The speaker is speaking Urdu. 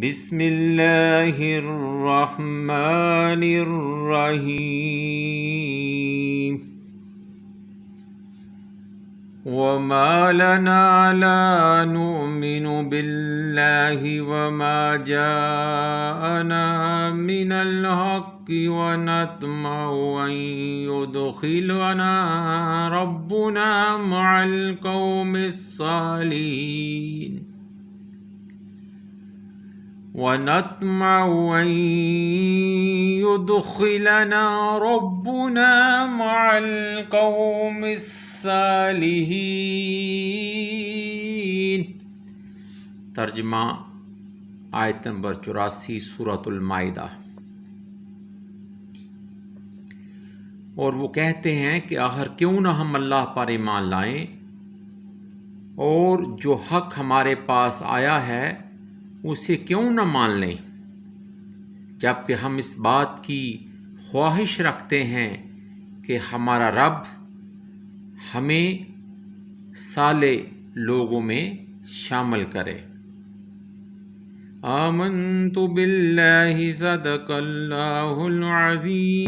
بسم اللہ الرحمن الرحیم وما لنا لا نؤمن بالله وما جاءنا من الحق ونطمع أن يدخلنا ربنا مع القوم الصالحين ونطمع أن يدخلنا ربنا مع القوم الصالحين۔ ترجمہ آیت نمبر 84 سورۃ المائدہ۔ اور وہ کہتے ہیں کہ آخر کیوں نہ ہم اللہ پر ایمان لائیں اور جو حق ہمارے پاس آیا ہے اسے کیوں نہ مان لیں، جبکہ ہم اس بات کی خواہش رکھتے ہیں کہ ہمارا رب ہمیں صالح لوگوں میں شامل کرے۔ آمنت باللہ صدق اللہ العظیم۔